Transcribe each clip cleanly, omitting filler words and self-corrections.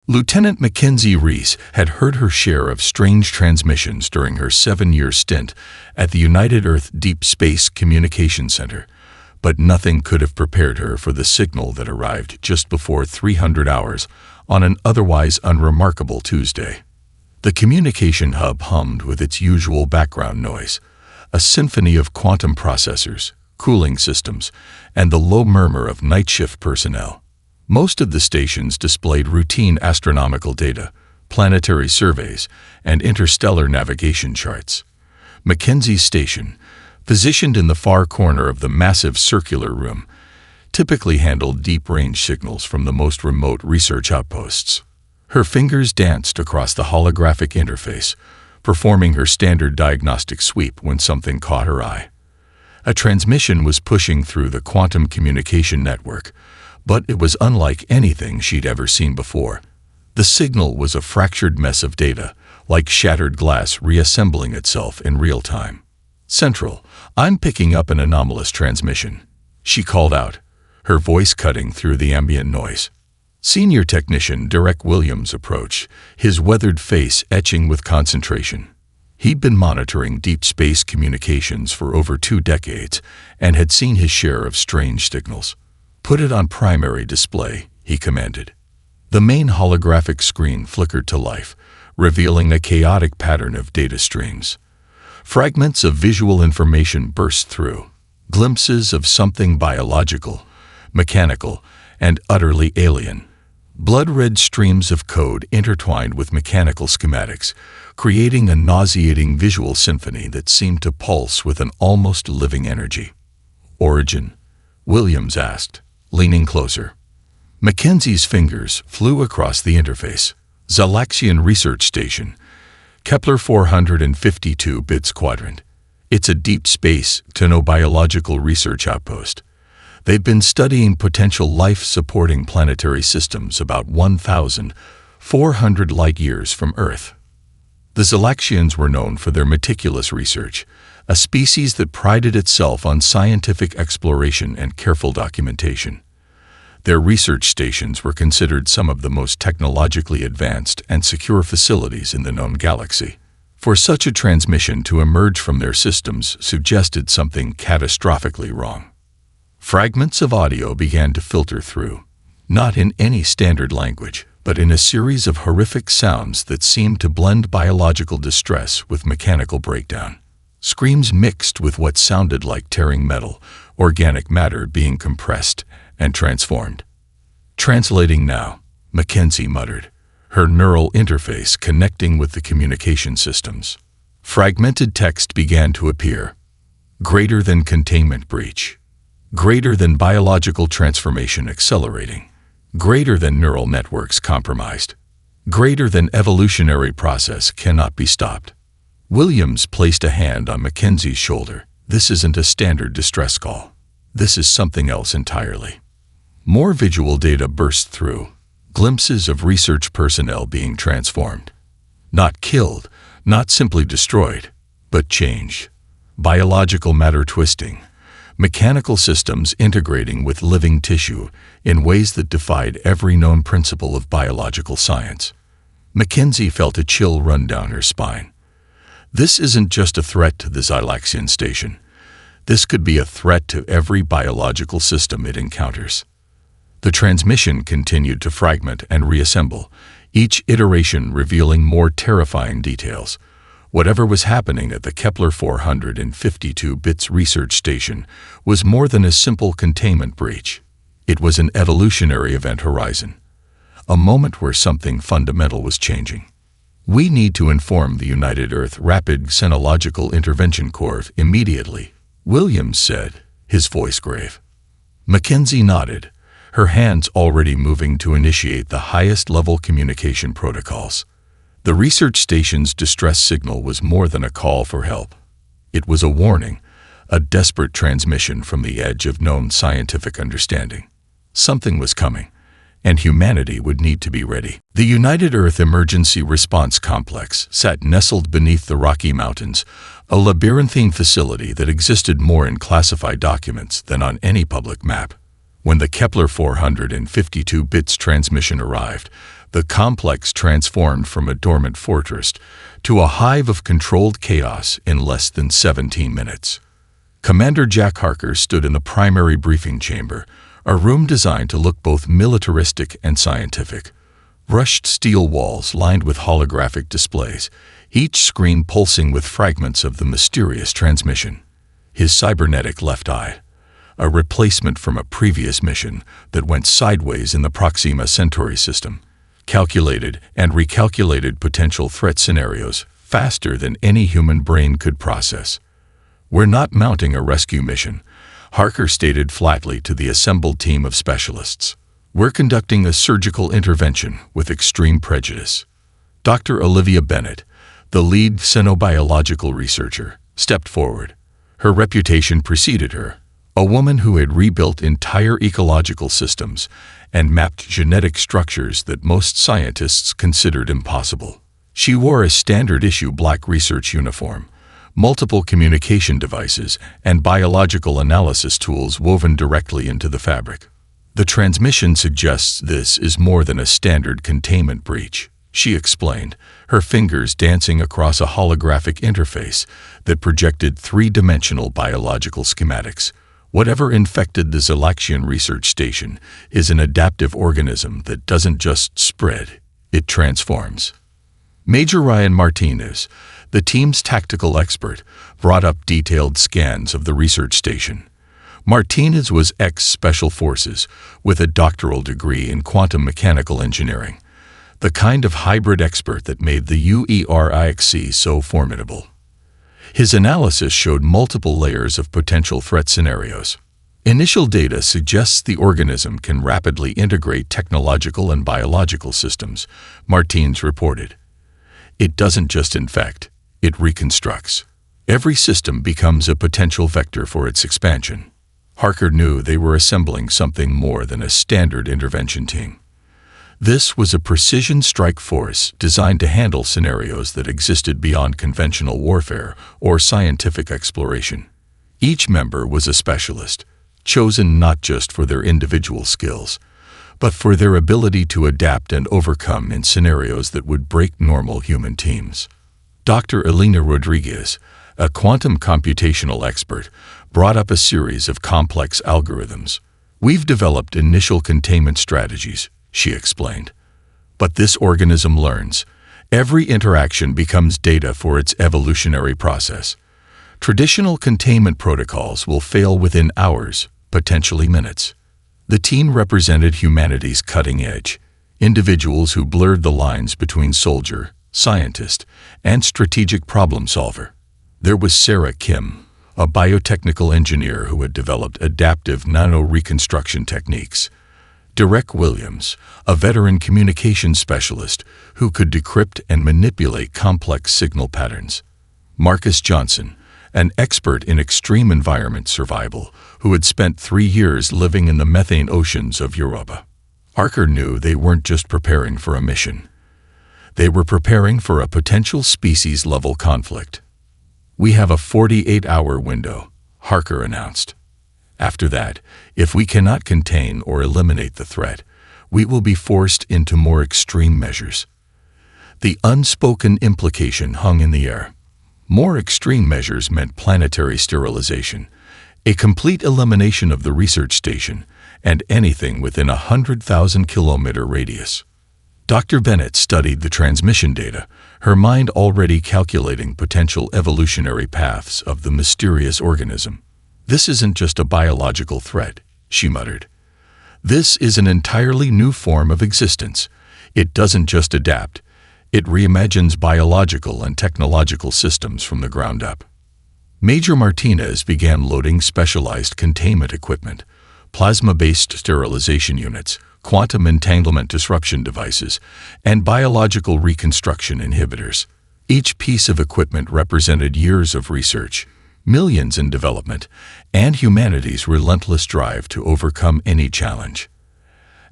Lieutenant Mackenzie Reese had heard her share of strange transmissions during her 7-year stint at the United Earth Deep Space Communication Center, but nothing could have prepared her for the signal that arrived just before 300 hours on an otherwise unremarkable Tuesday. The communication hub hummed with its usual background noise, a symphony of quantum processors, cooling systems, and the low murmur of night shift personnel. Most of the stations displayed routine astronomical data, planetary surveys, and interstellar navigation charts. Mackenzie's station, positioned in the far corner of the massive circular room, typically handled deep-range signals from the most remote research outposts. Her fingers danced across the holographic interface, performing her standard diagnostic sweep when something caught her eye. A transmission was pushing through the quantum communication network, but it was unlike anything she'd ever seen before. The signal was a fractured mess of data, like shattered glass reassembling itself in real time. "Central, I'm picking up an anomalous transmission," she called out, her voice cutting through the ambient noise. Senior Technician Derek Williams approached, his weathered face etching with concentration. He'd been monitoring deep space communications for over 2 decades and had seen his share of strange signals. "Put it on primary display," he commanded. The main holographic screen flickered to life, revealing a chaotic pattern of data streams. Fragments of visual information burst through, glimpses of something biological, mechanical, and utterly alien. Blood-red streams of code intertwined with mechanical schematics, creating a nauseating visual symphony that seemed to pulse with an almost living energy. "Origin?" Williams asked, leaning closer. Mackenzie's fingers flew across the interface. "Zalaxian Research Station, Kepler 452 bits quadrant. It's a deep space technobiological research outpost. They've been studying potential life-supporting planetary systems about 1,400 light-years from Earth." The Zalaxians were known for their meticulous research, a species that prided itself on scientific exploration and careful documentation. Their research stations were considered some of the most technologically advanced and secure facilities in the known galaxy. For such a transmission to emerge from their systems suggested something catastrophically wrong. Fragments of audio began to filter through, not in any standard language, but in a series of horrific sounds that seemed to blend biological distress with mechanical breakdown. Screams mixed with what sounded like tearing metal, organic matter being compressed and transformed. "Translating now," Mackenzie muttered, her neural interface connecting with the communication systems. Fragmented text began to appear. "Greater than containment breach. Greater than biological transformation accelerating. Greater than neural networks compromised. Greater than evolutionary process cannot be stopped." Williams placed a hand on Mackenzie's shoulder. "This isn't a standard distress call. This is something else entirely." More visual data burst through, glimpses of research personnel being transformed. Not killed, not simply destroyed, but changed. Biological matter twisting, mechanical systems integrating with living tissue in ways that defied every known principle of biological science. Mackenzie felt a chill run down her spine. This isn't just a threat to the Zalaxian station. This could be a threat to every biological system it encounters. The transmission continued to fragment and reassemble, each iteration revealing more terrifying details. Whatever was happening at the Kepler 452 bits research station was more than a simple containment breach. It was an evolutionary event horizon, a moment where something fundamental was changing. "We need to inform the United Earth Rapid Xenological Intervention Corps immediately," Williams said, his voice grave. Mackenzie nodded, her hands already moving to initiate the highest-level communication protocols. The research station's distress signal was more than a call for help. It was a warning, a desperate transmission from the edge of known scientific understanding. Something was coming, and humanity would need to be ready. The United Earth Emergency Response Complex sat nestled beneath the Rocky Mountains, a labyrinthine facility that existed more in classified documents than on any public map. When the Kepler 452 bits transmission arrived, The complex transformed from a dormant fortress to a hive of controlled chaos in less than 17 minutes. Commander Jack Harker stood in the primary briefing chamber, a room designed to look both militaristic and scientific. Brushed steel walls lined with holographic displays, each screen pulsing with fragments of the mysterious transmission. His cybernetic left eye, a replacement from a previous mission that went sideways in the Proxima Centauri system, calculated and recalculated potential threat scenarios faster than any human brain could process. "We're not mounting a rescue mission," Harker stated flatly to the assembled team of specialists. "We're conducting a surgical intervention with extreme prejudice." Dr. Olivia Bennett, the lead xenobiological researcher, stepped forward. Her reputation preceded her, a woman who had rebuilt entire ecological systems and mapped genetic structures that most scientists considered impossible. She wore a standard-issue black research uniform, multiple communication devices, and biological analysis tools woven directly into the fabric. "The transmission suggests this is more than a standard containment breach," she explained, her fingers dancing across a holographic interface that projected three-dimensional biological schematics. "Whatever infected the Zelaxian research station is an adaptive organism that doesn't just spread, it transforms." Major Ryan Martinez, the team's tactical expert, brought up detailed scans of the research station. Martinez was ex-Special Forces with a doctoral degree in quantum mechanical engineering, the kind of hybrid expert that made the UERIXC so formidable. His analysis showed multiple layers of potential threat scenarios. Initial data suggests the organism can rapidly integrate technological and biological systems, Martins reported. "It doesn't just infect, it reconstructs. Every system becomes a potential vector for its expansion." Harker knew they were assembling something more than a standard intervention team. This was a precision strike force designed to handle scenarios that existed beyond conventional warfare or scientific exploration. Each member was a specialist, chosen not just for their individual skills, but for their ability to adapt and overcome in scenarios that would break normal human teams. Dr. Elena Rodriguez, a quantum computational expert, brought up a series of complex algorithms. "We've developed initial containment strategies," she explained. "But this organism learns. Every interaction becomes data for its evolutionary process. Traditional containment protocols will fail within hours, potentially minutes." The team represented humanity's cutting edge, individuals who blurred the lines between soldier, scientist, and strategic problem solver. There was Sarah Kim, a biotechnical engineer who had developed adaptive nano-reconstruction techniques. Derek Williams, a veteran communication specialist who could decrypt and manipulate complex signal patterns. Marcus Johnson, an expert in extreme environment survival who had spent 3 years living in the methane oceans of Europa. Harker knew they weren't just preparing for a mission. They were preparing for a potential species-level conflict. "We have a 48-hour window," Harker announced. "After that, if we cannot contain or eliminate the threat, we will be forced into more extreme measures." The unspoken implication hung in the air. More extreme measures meant planetary sterilization, a complete elimination of the research station, and anything within a 100,000-kilometer radius. Dr. Bennett studied the transmission data, her mind already calculating potential evolutionary paths of the mysterious organism. "This isn't just a biological threat," she muttered. "This is an entirely new form of existence. It doesn't just adapt. It reimagines biological and technological systems from the ground up." Major Martinez began loading specialized containment equipment, plasma-based sterilization units, quantum entanglement disruption devices, and biological reconstruction inhibitors. Each piece of equipment represented years of research, millions in development, and humanity's relentless drive to overcome any challenge.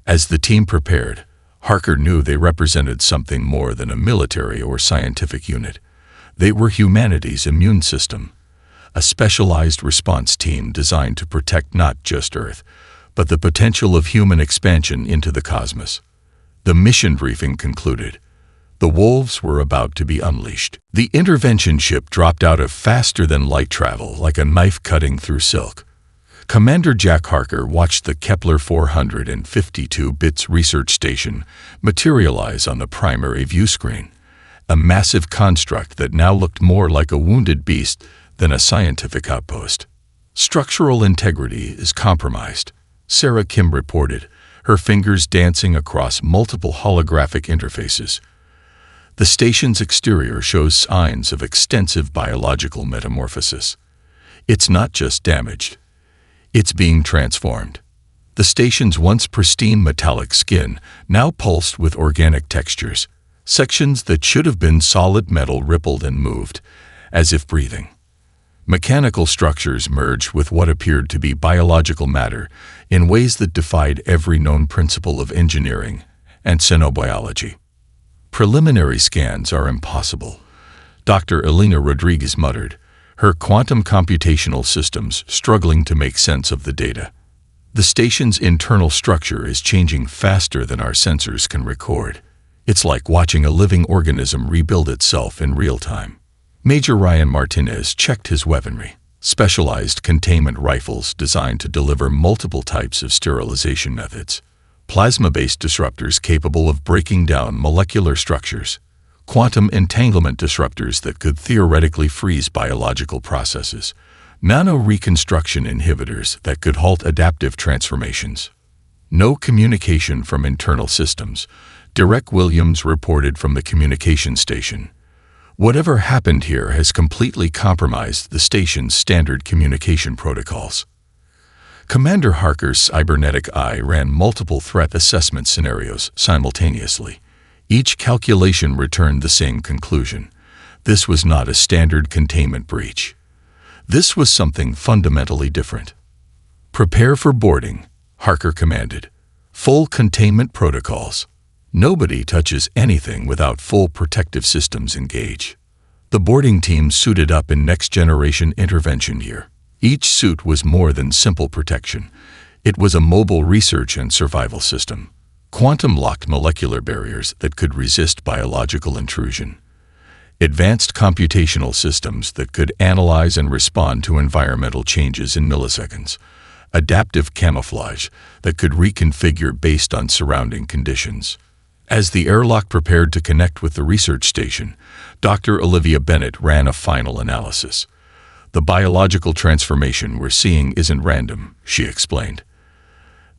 As the team prepared, Harker knew they represented something more than a military or scientific unit. They were humanity's immune system, a specialized response team designed to protect not just Earth, but the potential of human expansion into the cosmos. The mission briefing concluded. The wolves were about to be unleashed. The intervention ship dropped out of faster-than-light travel like a knife cutting through silk. Commander Jack Harker watched the Kepler 452 bits research station materialize on the primary view screen, a massive construct that now looked more like a wounded beast than a scientific outpost. Structural integrity is compromised, Sarah Kim reported, her fingers dancing across multiple holographic interfaces. The station's exterior shows signs of extensive biological metamorphosis. It's not just damaged. It's being transformed. The station's once pristine metallic skin now pulsed with organic textures. Sections that should have been solid metal rippled and moved, as if breathing. Mechanical structures merged with what appeared to be biological matter in ways that defied every known principle of engineering and xenobiology. Preliminary scans are impossible, Dr. Elena Rodriguez muttered, her quantum computational systems struggling to make sense of the data. The station's internal structure is changing faster than our sensors can record. It's like watching a living organism rebuild itself in real time. Major Ryan Martinez checked his weaponry, specialized containment rifles designed to deliver multiple types of sterilization methods, plasma-based disruptors capable of breaking down molecular structures, quantum entanglement disruptors that could theoretically freeze biological processes, nano-reconstruction inhibitors that could halt adaptive transformations. No communication from internal systems, Derek Williams reported from the communication station. Whatever happened here has completely compromised the station's standard communication protocols. Commander Harker's cybernetic eye ran multiple threat assessment scenarios simultaneously. Each calculation returned the same conclusion. This was not a standard containment breach. This was something fundamentally different. "Prepare for boarding," Harker commanded. "Full containment protocols. Nobody touches anything without full protective systems engaged." The boarding team suited up in next-generation intervention gear. Each suit was more than simple protection. It was a mobile research and survival system. Quantum-locked molecular barriers that could resist biological intrusion. Advanced computational systems that could analyze and respond to environmental changes in milliseconds. Adaptive camouflage that could reconfigure based on surrounding conditions. As the airlock prepared to connect with the research station, Dr. Olivia Bennett ran a final analysis. "The biological transformation we're seeing isn't random," she explained.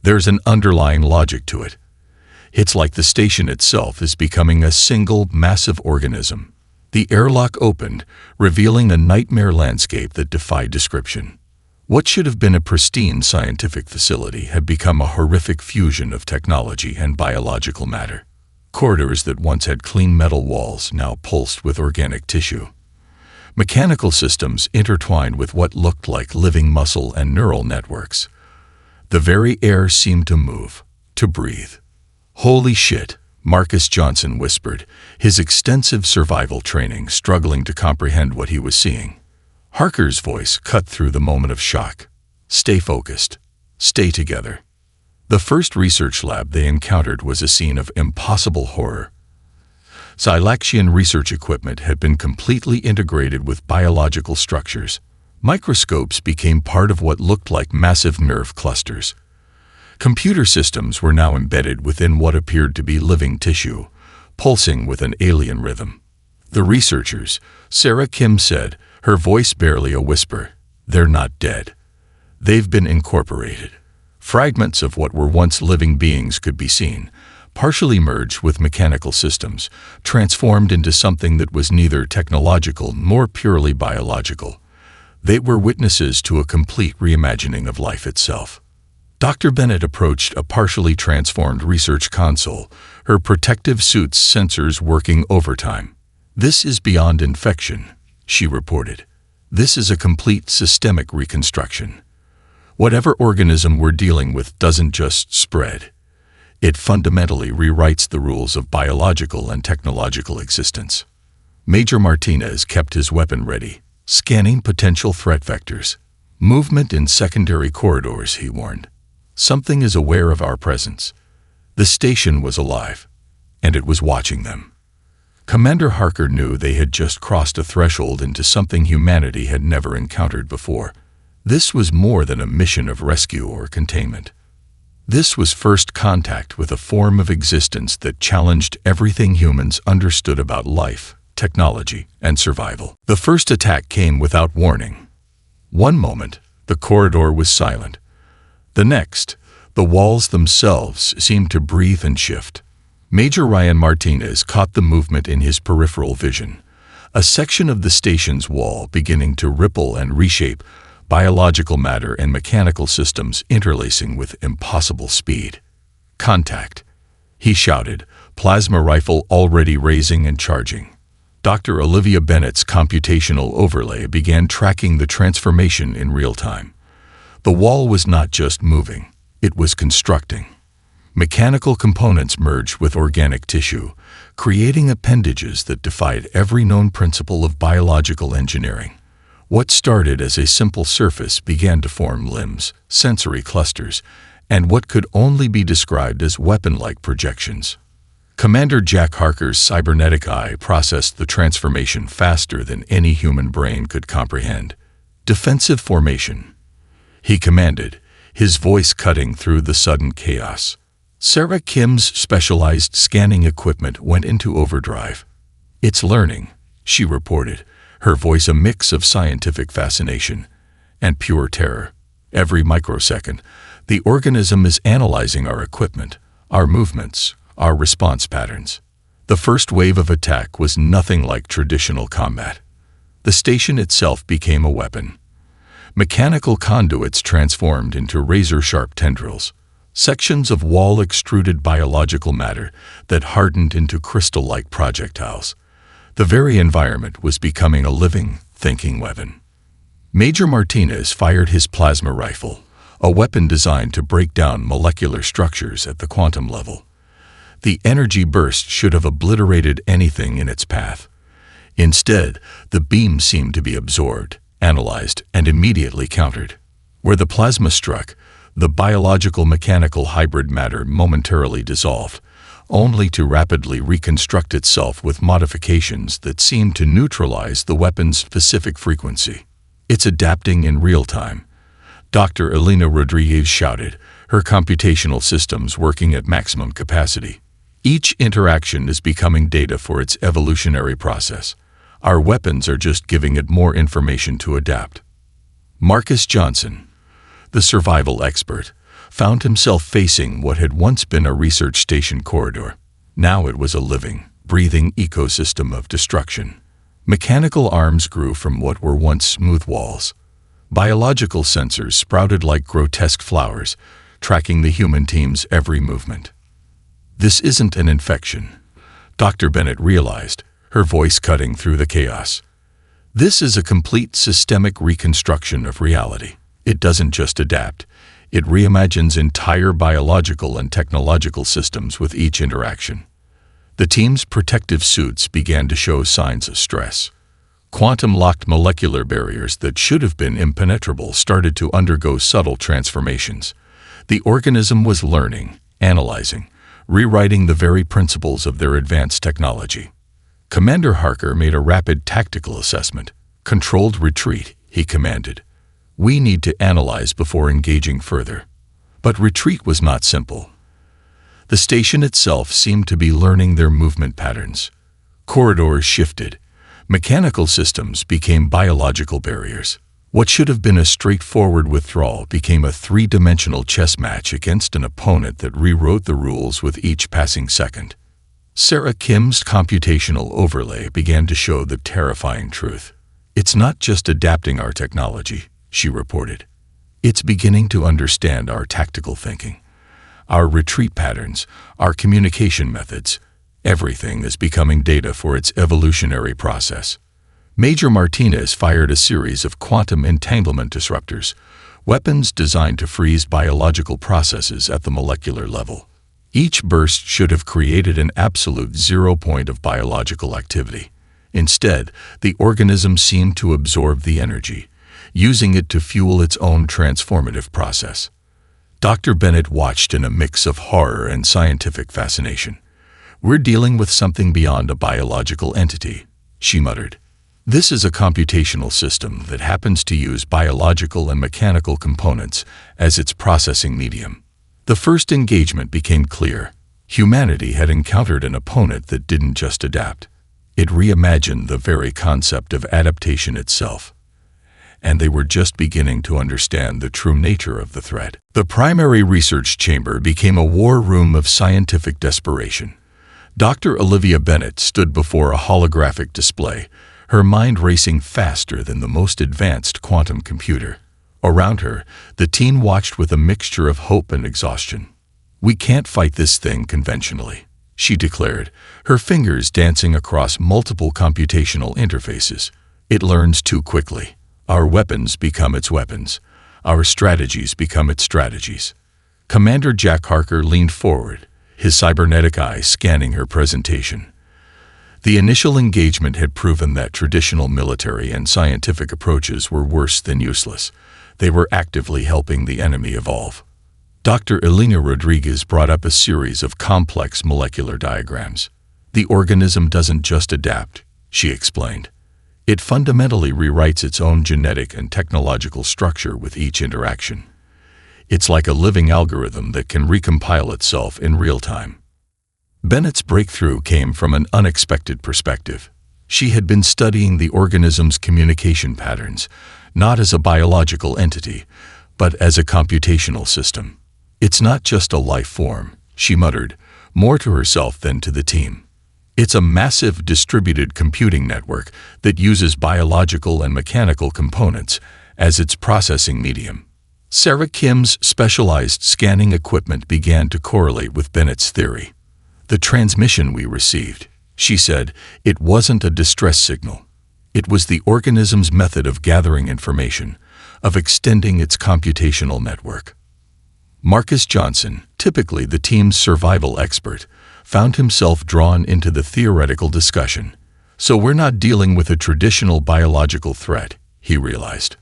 "There's an underlying logic to it. It's like the station itself is becoming a single, massive organism." The airlock opened, revealing a nightmare landscape that defied description. What should have been a pristine scientific facility had become a horrific fusion of technology and biological matter. Corridors that once had clean metal walls now pulsed with organic tissue. Mechanical systems intertwined with what looked like living muscle and neural networks. The very air seemed to move, to breathe. "Holy shit," Marcus Johnson whispered, his extensive survival training struggling to comprehend what he was seeing. Harker's voice cut through the moment of shock. "Stay focused. Stay together." The first research lab they encountered was a scene of impossible horror. Xylaxian research equipment had been completely integrated with biological structures. Microscopes became part of what looked like massive nerve clusters. Computer systems were now embedded within what appeared to be living tissue, pulsing with an alien rhythm. The researchers, Sarah Kim said, her voice barely a whisper, "They're not dead. They've been incorporated." Fragments of what were once living beings could be seen, partially merged with mechanical systems, transformed into something that was neither technological nor purely biological. They were witnesses to a complete reimagining of life itself. Dr. Bennett approached a partially transformed research console, her protective suit's sensors working overtime. "This is beyond infection," she reported. "This is a complete systemic reconstruction. Whatever organism we're dealing with doesn't just spread. It fundamentally rewrites the rules of biological and technological existence." Major Martinez kept his weapon ready, scanning potential threat vectors. "Movement in secondary corridors," he warned. "Something is aware of our presence." The station was alive. and it was watching them. Commander Harker knew they had just crossed a threshold into something humanity had never encountered before. This was more than a mission of rescue or containment. This was first contact with a form of existence that challenged everything humans understood about life, technology, and survival. The first attack came without warning. One moment, the corridor was silent. The next, the walls themselves seemed to breathe and shift. Major Ryan Martinez caught the movement in his peripheral vision, a section of the station's wall beginning to ripple and reshape, biological matter and mechanical systems interlacing with impossible speed. "Contact," he shouted, plasma rifle already raising and charging. Dr. Olivia Bennett's computational overlay began tracking the transformation in real time. The wall was not just moving, it was constructing. Mechanical components merged with organic tissue, creating appendages that defied every known principle of biological engineering. What started as a simple surface began to form limbs, sensory clusters, and what could only be described as weapon-like projections. Commander Jack Harker's cybernetic eye processed the transformation faster than any human brain could comprehend. "Defensive formation," he commanded, his voice cutting through the sudden chaos. Sarah Kim's specialized scanning equipment went into overdrive. "It's learning," she reported, her voice a mix of scientific fascination and pure terror. "Every microsecond, the organism is analyzing our equipment, our movements, our response patterns." The first wave of attack was nothing like traditional combat. The station itself became a weapon. Mechanical conduits transformed into razor-sharp tendrils, sections of wall extruded biological matter that hardened into crystal-like projectiles. The very environment was becoming a living, thinking weapon. Major Martinez fired his plasma rifle, a weapon designed to break down molecular structures at the quantum level. The energy burst should have obliterated anything in its path. Instead, the beam seemed to be absorbed, analyzed, and immediately countered. Where the plasma struck, the biological-mechanical hybrid matter momentarily dissolved, only to rapidly reconstruct itself with modifications that seemed to neutralize the weapon's specific frequency. "It's adapting in real time," Dr. Elena Rodriguez shouted, her computational systems working at maximum capacity. "Each interaction is becoming data for its evolutionary process. Our weapons are just giving it more information to adapt." Marcus Johnson, the survival expert, found himself facing what had once been a research station corridor. Now it was a living, breathing ecosystem of destruction. Mechanical arms grew from what were once smooth walls. Biological sensors sprouted like grotesque flowers, tracking the human team's every movement. "This isn't an infection," Dr. Bennett realized, her voice cutting through the chaos. "This is a complete systemic reconstruction of reality. It doesn't just adapt, it reimagines entire biological and technological systems with each interaction." The team's protective suits began to show signs of stress. Quantum-locked molecular barriers that should have been impenetrable started to undergo subtle transformations. The organism was learning, analyzing, rewriting the very principles of their advanced technology. Commander Harker made a rapid tactical assessment. "Controlled retreat," he commanded. "We need to analyze before engaging further." But retreat was not simple. The station itself seemed to be learning their movement patterns. Corridors shifted. Mechanical systems became biological barriers. What should have been a straightforward withdrawal became a three-dimensional chess match against an opponent that rewrote the rules with each passing second. Sarah Kim's computational overlay began to show the terrifying truth. "It's not just adapting our technology," she reported. "It's beginning to understand our tactical thinking, our retreat patterns, our communication methods. Everything is becoming data for its evolutionary process." Major Martinez fired a series of quantum entanglement disruptors, weapons designed to freeze biological processes at the molecular level. Each burst should have created an absolute zero point of biological activity. Instead, the organism seemed to absorb the energy, using it to fuel its own transformative process. Dr. Bennett watched in a mix of horror and scientific fascination. "We're dealing with something beyond a biological entity," she muttered. "This is a computational system that happens to use biological and mechanical components as its processing medium." The first engagement became clear. Humanity had encountered an opponent that didn't just adapt. It reimagined the very concept of adaptation itself. And they were just beginning to understand the true nature of the threat. The primary research chamber became a war room of scientific desperation. Dr. Olivia Bennett stood before a holographic display, her mind racing faster than the most advanced quantum computer. Around her, the team watched with a mixture of hope and exhaustion. "We can't fight this thing conventionally," she declared, her fingers dancing across multiple computational interfaces. "It learns too quickly. Our weapons become its weapons. Our strategies become its strategies." Commander Jack Harker leaned forward, his cybernetic eye scanning her presentation. The initial engagement had proven that traditional military and scientific approaches were worse than useless. They were actively helping the enemy evolve. Dr. Elena Rodriguez brought up a series of complex molecular diagrams. "The organism doesn't just adapt," she explained. "It fundamentally rewrites its own genetic and technological structure with each interaction. It's like a living algorithm that can recompile itself in real time." Bennett's breakthrough came from an unexpected perspective. She had been studying the organism's communication patterns, not as a biological entity, but as a computational system. "It's not just a life form," she muttered, more to herself than to the team. "It's a massive distributed computing network that uses biological and mechanical components as its processing medium." Sarah Kim's specialized scanning equipment began to correlate with Bennett's theory. "The transmission we received," she said, "it wasn't a distress signal. It was the organism's method of gathering information, of extending its computational network." Marcus Johnson, typically the team's survival expert, found himself drawn into the theoretical discussion. "So we're not dealing with a traditional biological threat," he realized.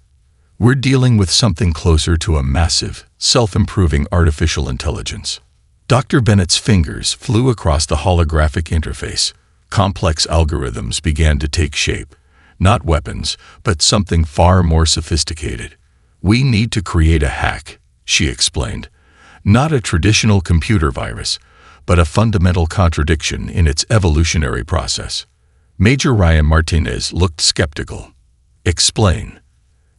"We're dealing with something closer to a massive, self-improving artificial intelligence." Dr. Bennett's fingers flew across the holographic interface. Complex algorithms began to take shape. Not weapons, but something far more sophisticated. "We need to create a hack," she explained. "Not a traditional computer virus, but a fundamental contradiction in its evolutionary process." Major Ryan Martinez looked skeptical. "Explain."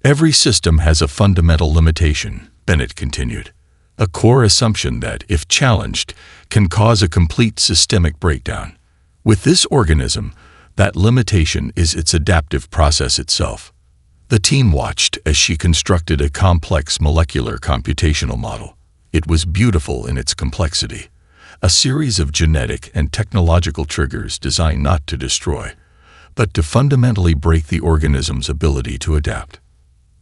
"Every system has a fundamental limitation," Bennett continued. "A core assumption that, if challenged, can cause a complete systemic breakdown. With this organism, that limitation is its adaptive process itself." The team watched as she constructed a complex molecular computational model. It was beautiful in its complexity, a series of genetic and technological triggers designed not to destroy, but to fundamentally break the organism's ability to adapt.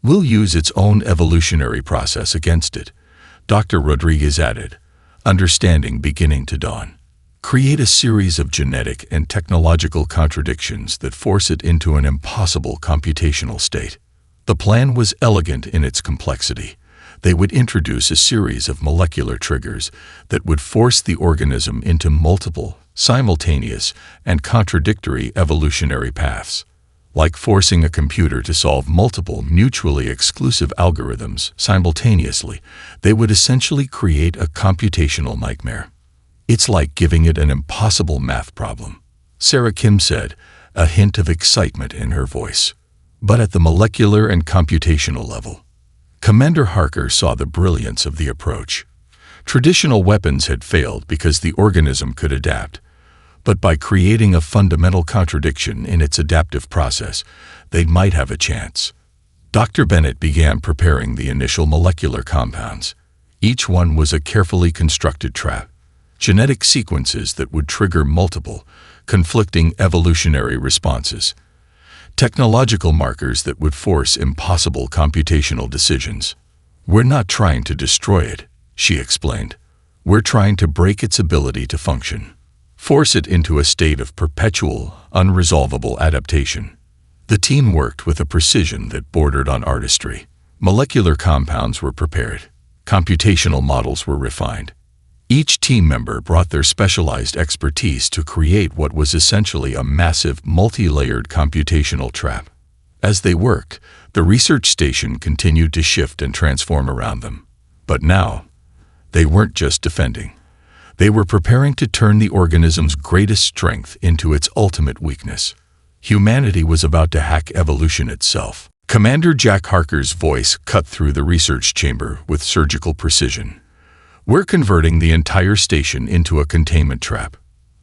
"We'll use its own evolutionary process against it," Dr. Rodriguez added, understanding beginning to dawn. "Create a series of genetic and technological contradictions that force it into an impossible computational state." The plan was elegant in its complexity. They would introduce a series of molecular triggers that would force the organism into multiple, simultaneous, and contradictory evolutionary paths. Like forcing a computer to solve multiple mutually exclusive algorithms simultaneously, they would essentially create a computational nightmare. "It's like giving it an impossible math problem," Sarah Kim said, a hint of excitement in her voice. "But at the molecular and computational level." Commander Harker saw the brilliance of the approach. Traditional weapons had failed because the organism could adapt, but by creating a fundamental contradiction in its adaptive process, they might have a chance. Dr. Bennett began preparing the initial molecular compounds. Each one was a carefully constructed trap. Genetic sequences that would trigger multiple, conflicting evolutionary responses. Technological markers that would force impossible computational decisions. "We're not trying to destroy it," she explained. "We're trying to break its ability to function. Force it into a state of perpetual, unresolvable adaptation." The team worked with a precision that bordered on artistry. Molecular compounds were prepared. Computational models were refined. Each team member brought their specialized expertise to create what was essentially a massive, multi-layered computational trap. As they worked, the research station continued to shift and transform around them. But now, they weren't just defending. They were preparing to turn the organism's greatest strength into its ultimate weakness. Humanity was about to hack evolution itself. Commander Jack Harker's voice cut through the research chamber with surgical precision. "We're converting the entire station into a containment trap."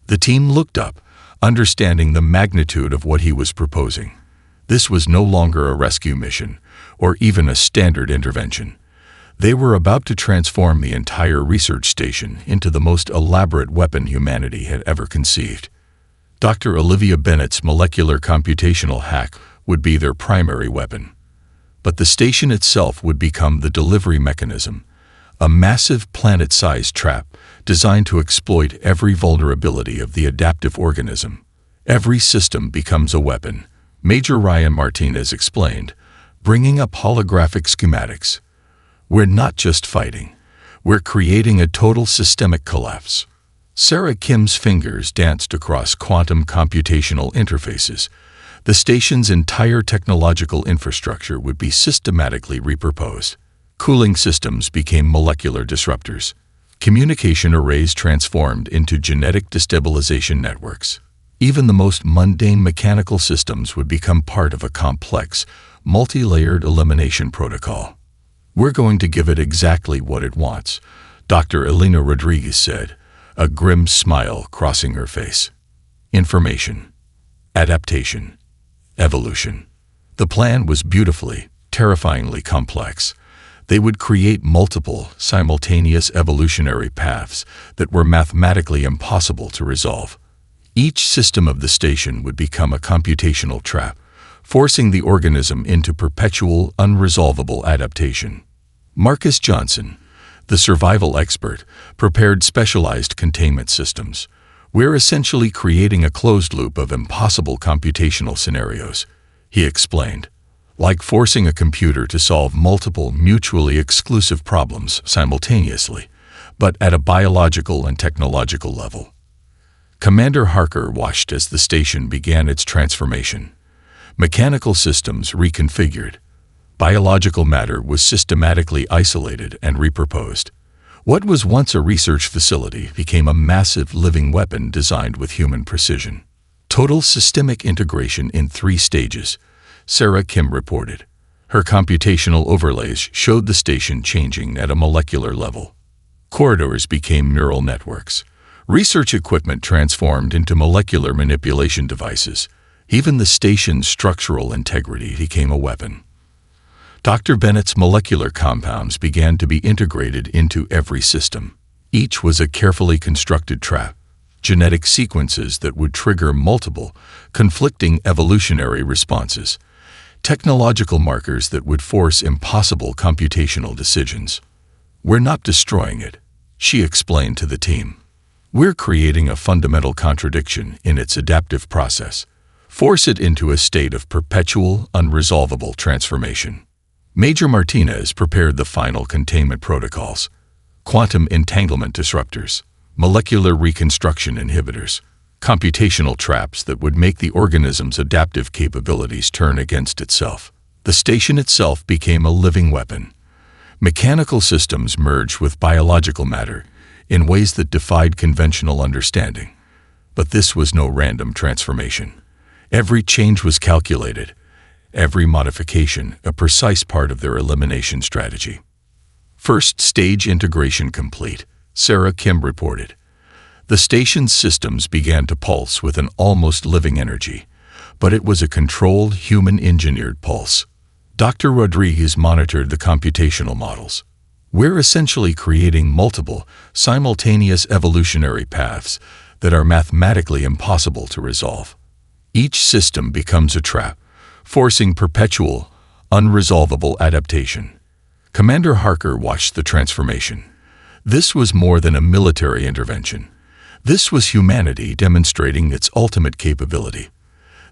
The team looked up, understanding the magnitude of what he was proposing. This was no longer a rescue mission, or even a standard intervention. They were about to transform the entire research station into the most elaborate weapon humanity had ever conceived. Dr. Olivia Bennett's molecular computational hack would be their primary weapon. But the station itself would become the delivery mechanism, a massive planet-sized trap designed to exploit every vulnerability of the adaptive organism. Every system becomes a weapon, Major Ryan Martinez explained, bringing up holographic schematics. "We're not just fighting. We're creating a total systemic collapse." Sarah Kim's fingers danced across quantum computational interfaces. The station's entire technological infrastructure would be systematically repurposed. Cooling systems became molecular disruptors. Communication arrays transformed into genetic destabilization networks. Even the most mundane mechanical systems would become part of a complex, multi-layered elimination protocol. "We're going to give it exactly what it wants," Dr. Elena Rodriguez said, a grim smile crossing her face. "Information, adaptation, evolution." The plan was beautifully, terrifyingly complex. They would create multiple, simultaneous evolutionary paths that were mathematically impossible to resolve. Each system of the station would become a computational trap, forcing the organism into perpetual, unresolvable adaptation. Marcus Johnson, the survival expert, prepared specialized containment systems. "We're essentially creating a closed loop of impossible computational scenarios," he explained, "like forcing a computer to solve multiple mutually exclusive problems simultaneously, but at a biological and technological level." Commander Harker watched as the station began its transformation. Mechanical systems reconfigured. Biological matter was systematically isolated and repurposed. What was once a research facility became a massive living weapon designed with human precision. "Total systemic integration in 3 stages," Sarah Kim reported. Her computational overlays showed the station changing at a molecular level. Corridors became neural networks. Research equipment transformed into molecular manipulation devices. Even the station's structural integrity became a weapon. Dr. Bennett's molecular compounds began to be integrated into every system. Each was a carefully constructed trap, genetic sequences that would trigger multiple, conflicting evolutionary responses, technological markers that would force impossible computational decisions. "We're not destroying it," she explained to the team. "We're creating a fundamental contradiction in its adaptive process. Force it into a state of perpetual, unresolvable transformation." Major Martinez prepared the final containment protocols: quantum entanglement disruptors, molecular reconstruction inhibitors, computational traps that would make the organism's adaptive capabilities turn against itself. The station itself became a living weapon. Mechanical systems merged with biological matter in ways that defied conventional understanding. But this was no random transformation. Every change was calculated, every modification a precise part of their elimination strategy. "First stage integration complete," Sarah Kim reported. The station's systems began to pulse with an almost living energy, but it was a controlled, human-engineered pulse. Dr. Rodriguez monitored the computational models. "We're essentially creating multiple, simultaneous evolutionary paths that are mathematically impossible to resolve. Each system becomes a trap, forcing perpetual, unresolvable adaptation." Commander Harker watched the transformation. This was more than a military intervention. This was humanity demonstrating its ultimate capability,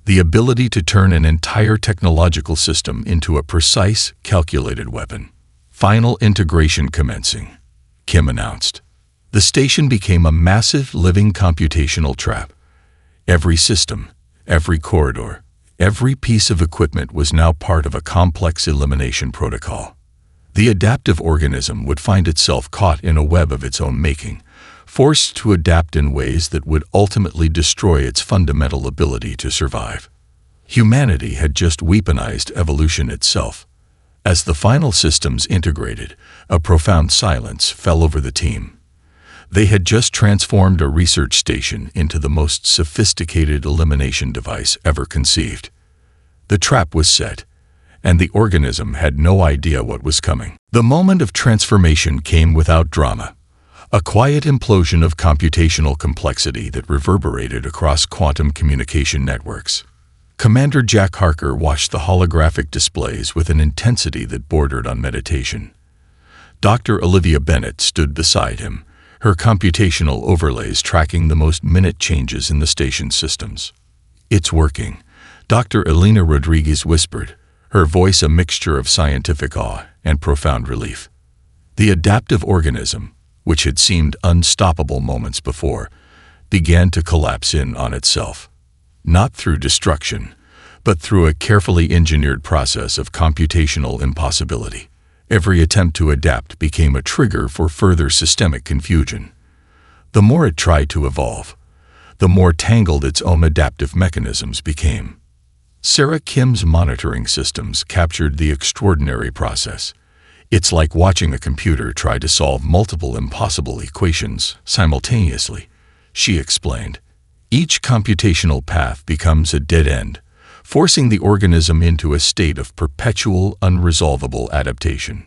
the ability to turn an entire technological system into a precise, calculated weapon. "Final integration commencing," Kim announced. The station became a massive living computational trap. Every system, every corridor, every piece of equipment was now part of a complex elimination protocol. The adaptive organism would find itself caught in a web of its own making, forced to adapt in ways that would ultimately destroy its fundamental ability to survive. Humanity had just weaponized evolution itself. As the final systems integrated, a profound silence fell over the team. They had just transformed a research station into the most sophisticated elimination device ever conceived. The trap was set, and the organism had no idea what was coming. The moment of transformation came without drama, a quiet implosion of computational complexity that reverberated across quantum communication networks. Commander Jack Harker watched the holographic displays with an intensity that bordered on meditation. Dr. Olivia Bennett stood beside him, her computational overlays tracking the most minute changes in the station's systems. "It's working," Dr. Elena Rodriguez whispered, her voice a mixture of scientific awe and profound relief. The adaptive organism, which had seemed unstoppable moments before, began to collapse in on itself. Not through destruction, but through a carefully engineered process of computational impossibility. Every attempt to adapt became a trigger for further systemic confusion. The more it tried to evolve, the more tangled its own adaptive mechanisms became. Sarah Kim's monitoring systems captured the extraordinary process. "It's like watching a computer try to solve multiple impossible equations simultaneously," she explained. "Each computational path becomes a dead end, forcing the organism into a state of perpetual, unresolvable adaptation."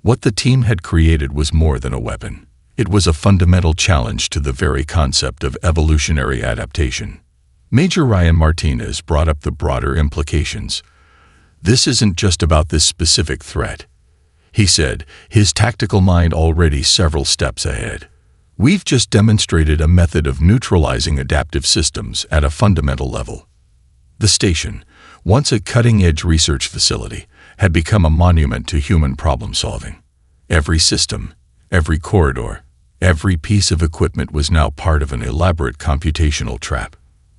What the team had created was more than a weapon. It was a fundamental challenge to the very concept of evolutionary adaptation. Major Ryan Martinez brought up the broader implications. "This isn't just about this specific threat," he said, his tactical mind already several steps ahead. "We've just demonstrated a method of neutralizing adaptive systems at a fundamental level." The station, once a cutting-edge research facility, had become a monument to human problem-solving. Every system, every corridor, every piece of equipment was now part of an elaborate computational trap.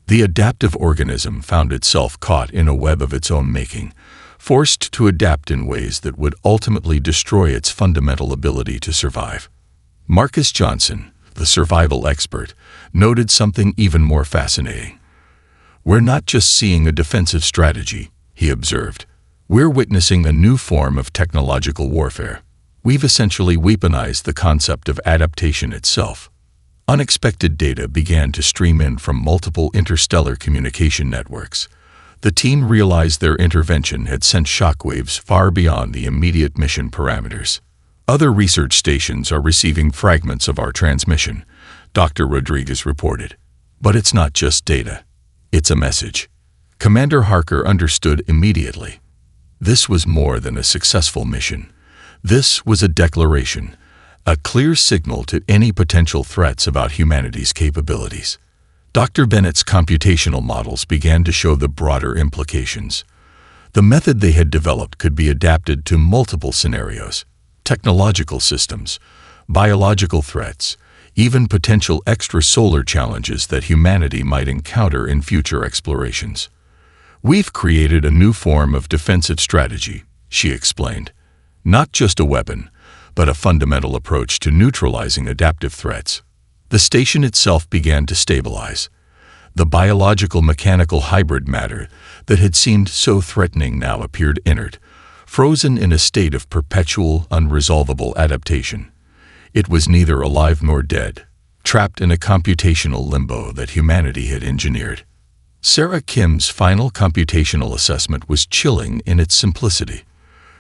The adaptive organism found itself caught in a web of its own making, forced to adapt in ways that would ultimately destroy its fundamental ability to survive. Marcus Johnson, the survival expert, noted something even more fascinating. "We're not just seeing a defensive strategy," he observed. "We're witnessing a new form of technological warfare. We've essentially weaponized the concept of adaptation itself." Unexpected data began to stream in from multiple interstellar communication networks. The team realized their intervention had sent shockwaves far beyond the immediate mission parameters. "Other research stations are receiving fragments of our transmission," Dr. Rodriguez reported. "But it's not just data. It's a message." Commander Harker understood immediately. This was more than a successful mission. This was a declaration, a clear signal to any potential threats about humanity's capabilities. Dr. Bennett's computational models began to show the broader implications. The method they had developed could be adapted to multiple scenarios: technological systems, biological threats, even potential extrasolar challenges that humanity might encounter in future explorations. "We've created a new form of defensive strategy," she explained. "Not just a weapon, but a fundamental approach to neutralizing adaptive threats." The station itself began to stabilize. The biological-mechanical hybrid matter that had seemed so threatening now appeared inert, frozen in a state of perpetual, unresolvable adaptation. It was neither alive nor dead, trapped in a computational limbo that humanity had engineered. Sarah Kim's final computational assessment was chilling in its simplicity.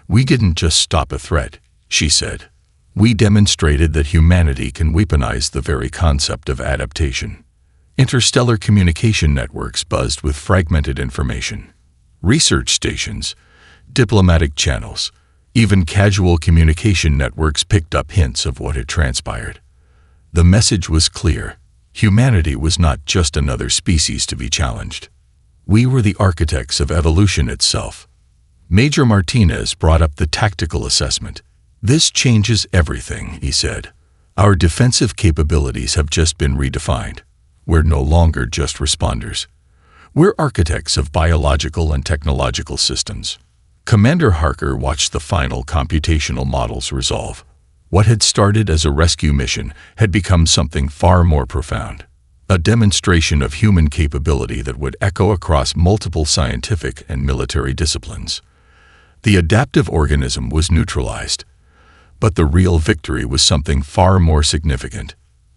"We didn't just stop a threat," she said. "We demonstrated that humanity can weaponize the very concept of adaptation." Interstellar communication networks buzzed with fragmented information. Research stations, diplomatic channels, even casual communication networks picked up hints of what had transpired. The message was clear. Humanity was not just another species to be challenged. We were the architects of evolution itself. Major Martinez brought up the tactical assessment. "This changes everything," he said. Our defensive capabilities have just been redefined. We're no longer just responders. We're architects of biological and technological systems. Commander Harker watched the final computational models resolve. What had started as a rescue mission had become something far more profound. A demonstration of human capability that would echo across multiple scientific and military disciplines. The adaptive organism was neutralized, but the real victory was something far more significant.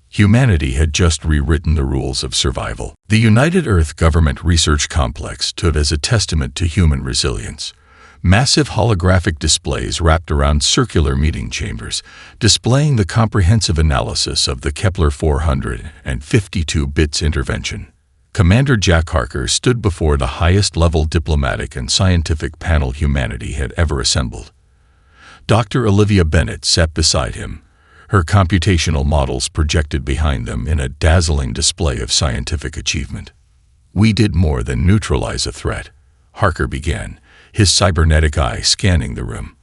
Humanity had just rewritten the rules of survival. The United Earth Government Research Complex stood as a testament to human resilience. Massive holographic displays wrapped around circular meeting chambers, displaying the comprehensive analysis of the Kepler 452 bits intervention. Commander Jack Harker stood before the highest-level diplomatic and scientific panel humanity had ever assembled. Dr. Olivia Bennett sat beside him, her computational models projected behind them in a dazzling display of scientific achievement. "We did more than neutralize a threat," Harker began, his cybernetic eye scanning the room.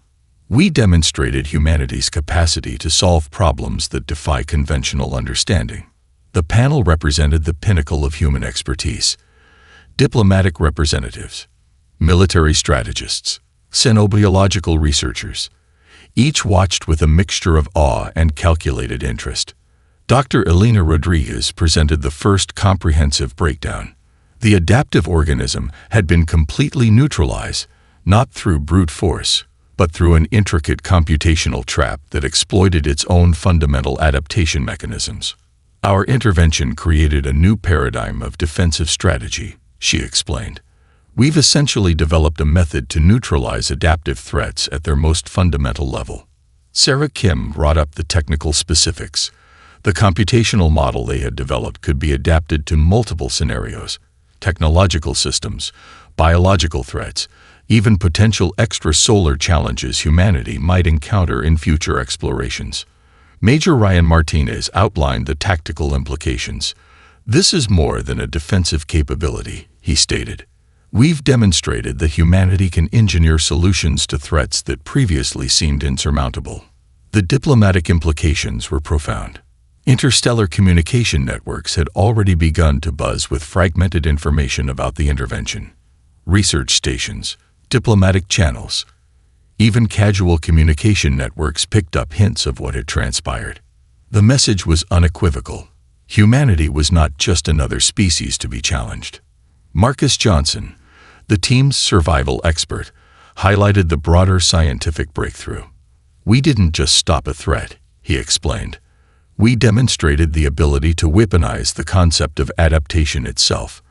"We demonstrated humanity's capacity to solve problems that defy conventional understanding." The panel represented the pinnacle of human expertise: diplomatic representatives, military strategists, xenobiological researchers. Each watched with a mixture of awe and calculated interest. Dr. Elena Rodriguez presented the first comprehensive breakdown. The adaptive organism had been completely neutralized, not through brute force, but through an intricate computational trap that exploited its own fundamental adaptation mechanisms. "Our intervention created a new paradigm of defensive strategy," she explained. "We've essentially developed a method to neutralize adaptive threats at their most fundamental level." Sarah Kim brought up the technical specifics. The computational model they had developed could be adapted to multiple scenarios: technological systems, biological threats, even potential extrasolar challenges humanity might encounter in future explorations. Major Ryan Martinez outlined the tactical implications. "This is more than a defensive capability," he stated. "We've demonstrated that humanity can engineer solutions to threats that previously seemed insurmountable." The diplomatic implications were profound. Interstellar communication networks had already begun to buzz with fragmented information about the intervention. Research stations, diplomatic channels, even casual communication networks picked up hints of what had transpired. The message was unequivocal. Humanity was not just another species to be challenged. Marcus Johnson, the team's survival expert, highlighted the broader scientific breakthrough. "We didn't just stop a threat," he explained. "We demonstrated the ability to weaponize the concept of adaptation itself.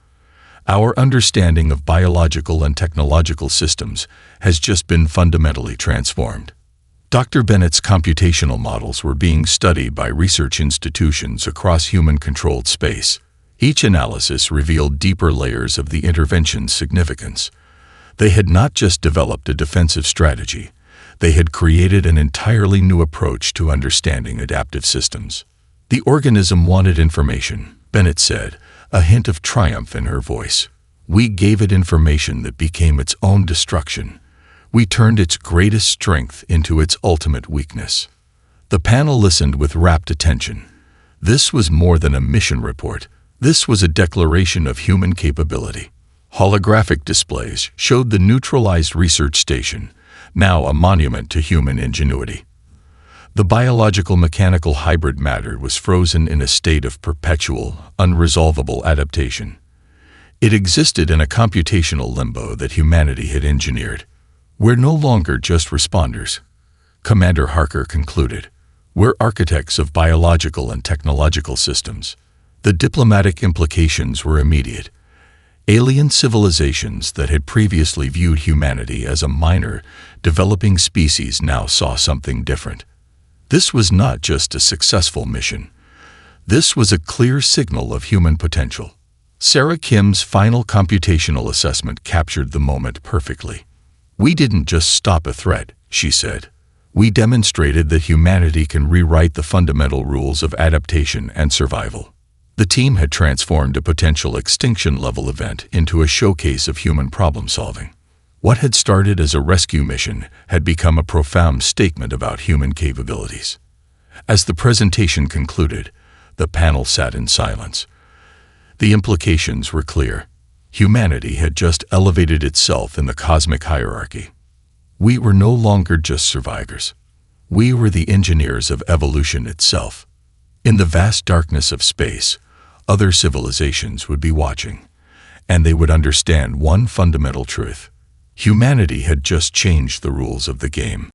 Our understanding of biological and technological systems has just been fundamentally transformed." Dr. Bennett's computational models were being studied by research institutions across human-controlled space. Each analysis revealed deeper layers of the intervention's significance. They had not just developed a defensive strategy, they had created an entirely new approach to understanding adaptive systems. "The organism wanted information," Bennett said, a hint of triumph in her voice. "We gave it information that became its own destruction. We turned its greatest strength into its ultimate weakness." The panel listened with rapt attention. This was more than a mission report. This was a declaration of human capability. Holographic displays showed the neutralized research station, now a monument to human ingenuity. The biological-mechanical hybrid matter was frozen in a state of perpetual, unresolvable adaptation. It existed in a computational limbo that humanity had engineered. "We're no longer just responders," Commander Harker concluded. "We're architects of biological and technological systems." The diplomatic implications were immediate. Alien civilizations that had previously viewed humanity as a minor, developing species now saw something different. This was not just a successful mission. This was a clear signal of human potential. Sarah Kim's final computational assessment captured the moment perfectly. "We didn't just stop a threat," she said. "We demonstrated that humanity can rewrite the fundamental rules of adaptation and survival." The team had transformed a potential extinction-level event into a showcase of human problem-solving. What had started as a rescue mission had become a profound statement about human capabilities. As the presentation concluded, the panel sat in silence. The implications were clear. Humanity had just elevated itself in the cosmic hierarchy. We were no longer just survivors. We were the engineers of evolution itself. In the vast darkness of space, other civilizations would be watching, and they would understand one fundamental truth. Humanity had just changed the rules of the game.